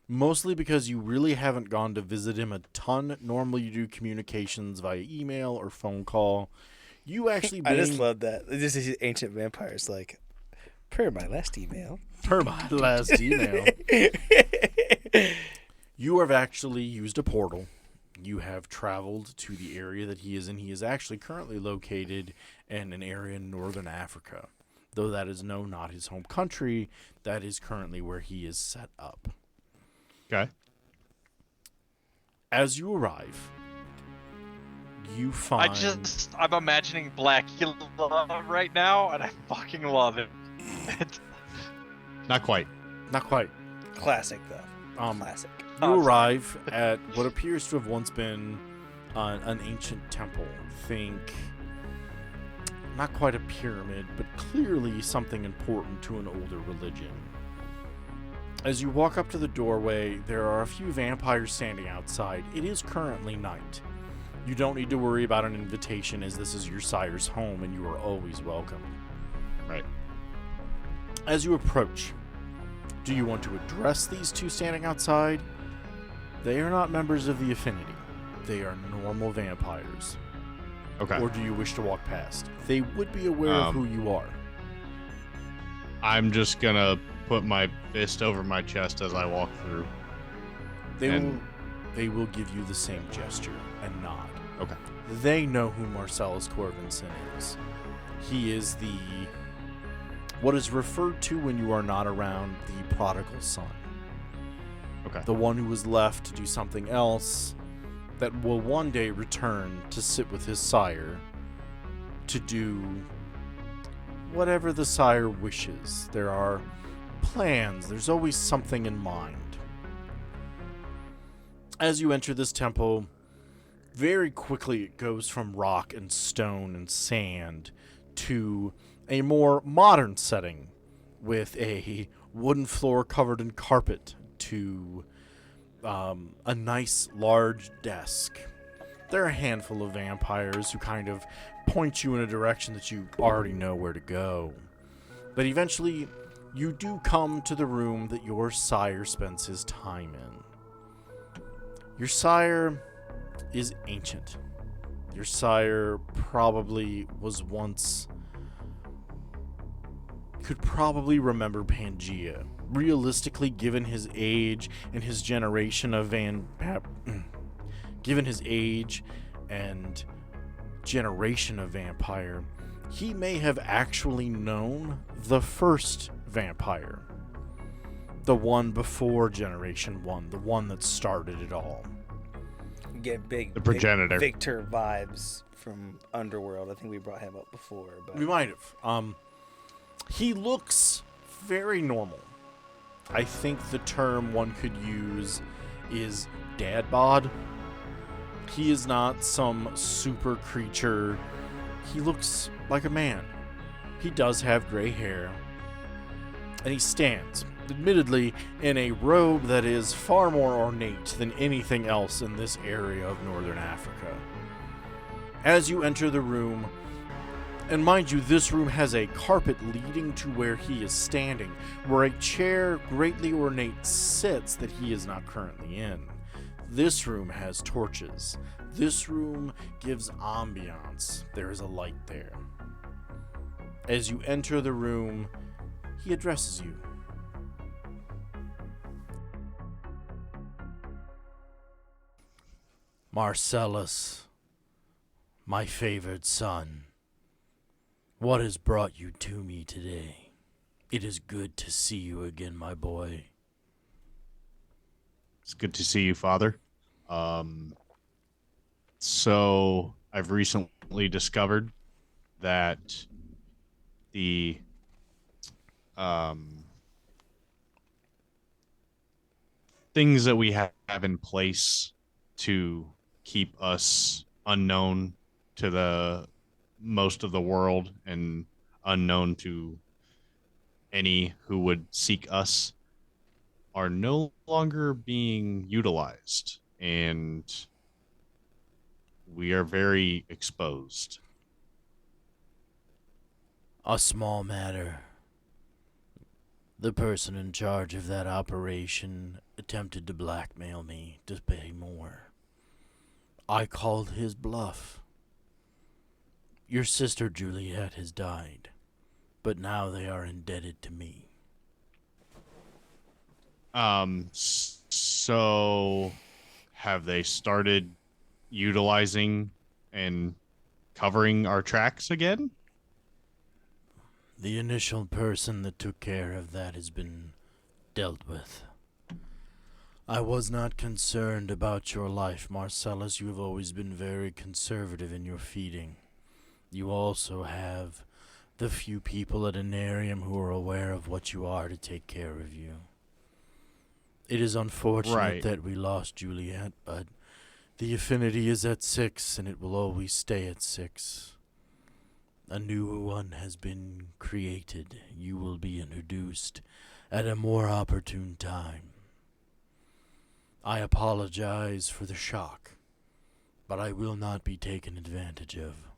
Mostly because you really haven't gone to visit him a ton. Normally you do communications via email or phone call. You actually I being... just love that. This is ancient vampires like Per my last email. Per my last email. You have actually used a portal. You have traveled to the area that he is in. He is actually currently located in an area in northern Africa. Though that is not his home country, that is currently where he is set up. Okay. As you arrive, you find... I'm imagining Blackula right now, and I fucking love it. Not quite. Not quite. Classic, though. Classic. You arrive at what appears to have once been an ancient temple. Think not quite a pyramid, but clearly something important to an older religion. As you walk up to the doorway, there are a few vampires standing outside. It is currently night. You don't need to worry about an invitation, as this is your sire's home and you are always welcome. Right. As you approach, do you want to address these two standing outside? They are not members of the Affinity. They are normal vampires. Okay. Or do you wish to walk past? They would be aware of who you are. I'm just gonna put my fist over my chest as I walk through. They will give you the same gesture and nod. Okay. They know who Marcellus Corvinson is. He is what is referred to when you are not around, the prodigal son. Okay. The one who was left to do something else that will one day return to sit with his sire to do whatever the sire wishes. There are plans. There's always something in mind. As you enter this temple, very quickly it goes from rock and stone and sand to a more modern setting with a wooden floor covered in carpet to a nice large desk. There are a handful of vampires who kind of point you in a direction that you already know where to go. But eventually, you do come to the room that your sire spends his time in. Your sire is ancient. Your sire probably was once... could probably remember Pangea. Realistically, given his age and his generation of given his age and generation of vampire, he may have actually known the first vampire. The one before Generation 1, the one that started it all. Get The progenitor. Victor vibes from Underworld. I think we brought him up before. But We might have. He looks very normal. I think the term one could use is dad bod. He is not some super creature. He looks like a man. He does have gray hair. And he stands, admittedly, in a robe that is far more ornate than anything else in this area of northern Africa. As you enter the room, and mind you, this room has a carpet leading to where he is standing, where a chair greatly ornate sits that he is not currently in. This room has torches. This room gives ambiance. There is a light there. As you enter the room, he addresses you. Marcellus, my favored son. What has brought you to me today? It is good to see you again, my boy. It's good to see you, Father. So I've recently discovered that the things that we have in place to keep us unknown to the most of the world and unknown to any who would seek us are no longer being utilized, and we are very exposed. A small matter. The person in charge of that operation attempted to blackmail me to pay more. I called his bluff. Your sister Juliet has died. but now they are indebted to me. So have they started utilizing and covering our tracks again? The initial person that took care of that has been dealt with. I was not concerned about your life, Marcellus. You have always been very conservative in your feeding. You also have the few people at Anarium who are aware of what you are to take care of you. It is unfortunate Right. that we lost Juliet, but the affinity is at 6, and it will always stay at 6. A new one has been created. You will be introduced at a more opportune time. I apologize for the shock, but I will not be taken advantage of.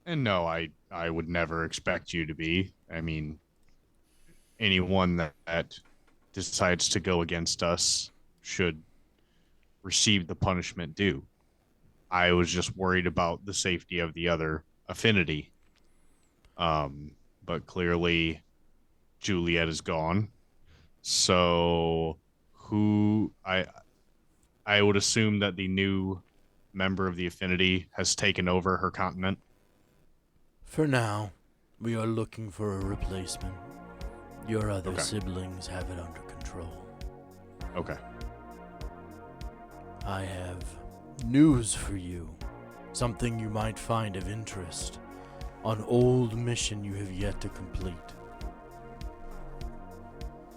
And no, I would never expect you to be. I mean, anyone that decides to go against us should receive the punishment due. I was just worried about the safety of the other affinity. But clearly Juliet is gone. So I would assume that the new member of the affinity has taken over her continent. For now, we are looking for a replacement. Your other Okay. siblings have it under control. Okay. I have news for you. Something you might find of interest. An old mission you have yet to complete.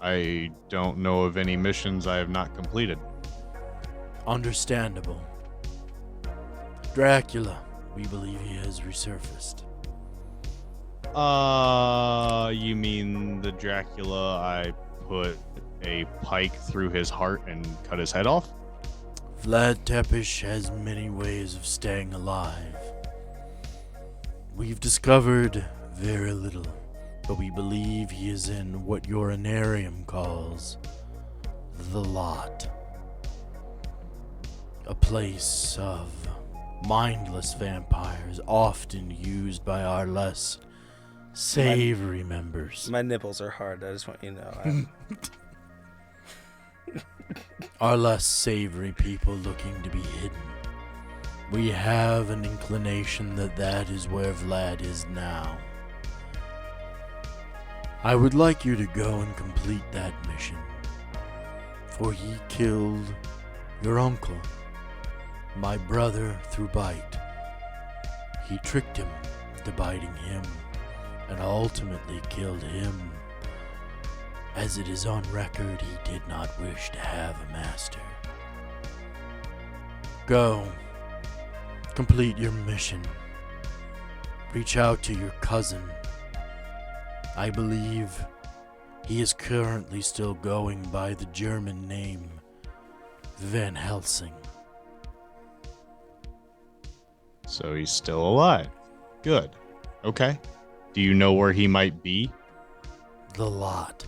I don't know of any missions I have not completed. Understandable. Dracula, we believe he has resurfaced. You mean the Dracula I put a pike through his heart and cut his head off? Vlad Tepish has many ways of staying alive. We've discovered very little, but we believe he is in what your Anarium calls the Lot. A place of mindless vampires often used by our less savory members. My nipples are hard. I just want you to know. Our less savory people looking to be hidden. We have an inclination that that is where Vlad is now. I would like you to go and complete that mission, for he killed your uncle, my brother, through bite. He tricked him to biting him, and ultimately killed him. As it is on record, he did not wish to have a master. Go. Complete your mission. Reach out to your cousin. I believe he is currently still going by the German name Van Helsing. So he's still alive. Good. Okay. Do you know where he might be? The Lot.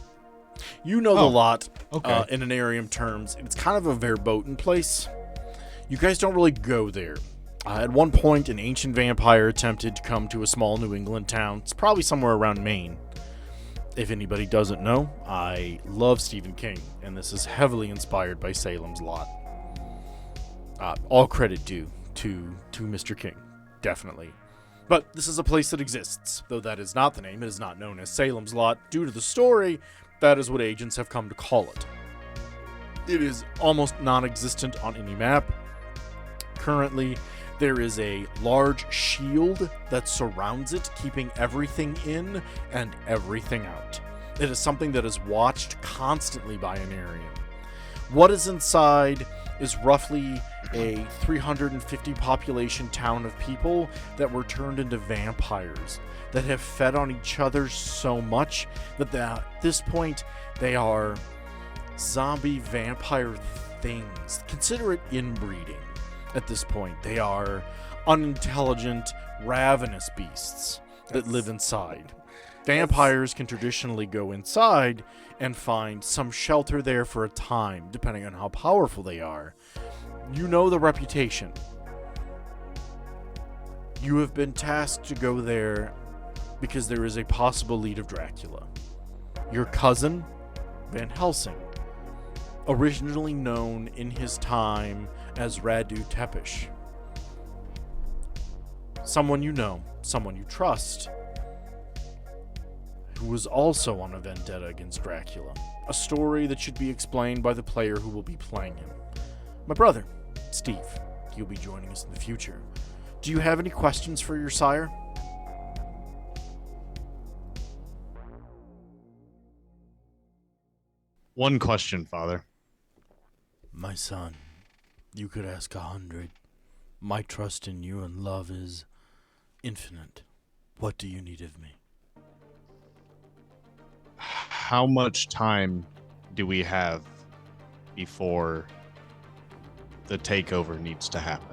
You know the Lot Okay. in Anarium terms. It's kind of a verboten place. You guys don't really go there. At one point, an ancient vampire attempted to come to a small New England town. It's probably somewhere around Maine. If anybody doesn't know, I love Stephen King, and this is heavily inspired by Salem's Lot. All credit due to Mr. King, definitely. But this is a place that exists, though that is not the name. It is not known as Salem's Lot. Due to the story, that is what agents have come to call it. It is almost non-existent on any map. Currently, there is a large shield that surrounds it, keeping everything in and everything out. It is something that is watched constantly by Anarium. What is inside is roughly a 350 population town of people that were turned into vampires that have fed on each other so much that at this point they are zombie vampire things. Consider it inbreeding at this point. They are unintelligent, ravenous beasts that live inside. Vampires can traditionally go inside and find some shelter there for a time, depending on how powerful they are. You know the reputation. You have been tasked to go there because there is a possible lead of Dracula. Your cousin, Van Helsing, originally known in his time as Radu Tepish. Someone you know, someone you trust, who was also on a vendetta against Dracula. A story that should be explained by the player who will be playing him. My brother, Steve. He'll be joining us in the future. Do you have any questions for your sire? One question, Father. My son, you could ask 100. My trust in you and love is infinite. What do you need of me? How much time do we have before the takeover needs to happen?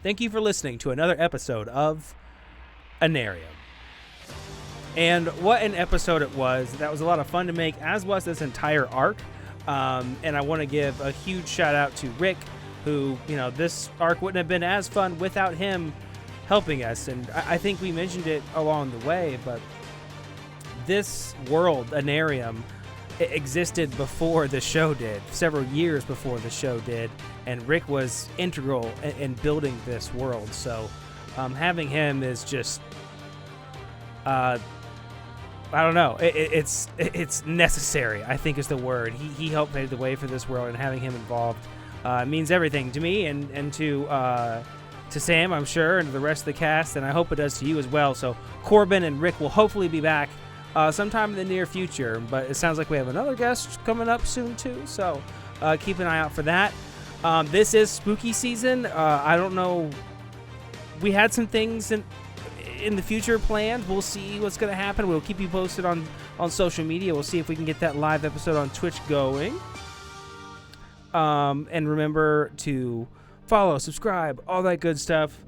Thank you for listening to another episode of Anarium. And what an episode it was. That was a lot of fun to make, as was this entire arc. And I want to give a huge shout out to Rick, who, this arc wouldn't have been as fun without him helping us. And I think we mentioned it along the way, but this world, Anarium, existed before the show did, several years before the show did, and Rick was integral in building this world. So having him is just, I don't know, it's necessary, I think is the word. He helped pave the way for this world, and having him involved means everything to me and to Sam, I'm sure, and to the rest of the cast, and I hope it does to you as well. So Corbin and Rick will hopefully be back sometime in the near future, but it sounds like we have another guest coming up soon too, so keep an eye out for that. This is spooky season. I don't know, we had some things in the future planned. We'll see what's going to happen. We'll keep you posted on social media. We'll see if we can get that live episode on Twitch going. And remember to follow, subscribe, all that good stuff.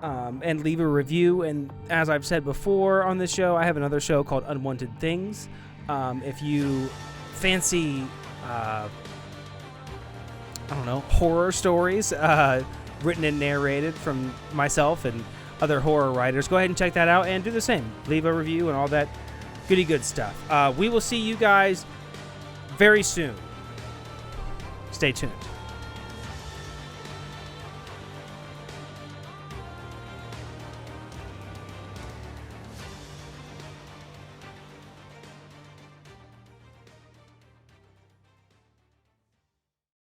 And leave a review. And as I've said before on this show, I have another show called Unwanted Things. If you fancy, horror stories written and narrated from myself and other horror writers, go ahead and check that out and do the same. Leave a review and all that goody good stuff. We will see you guys very soon. Stay tuned.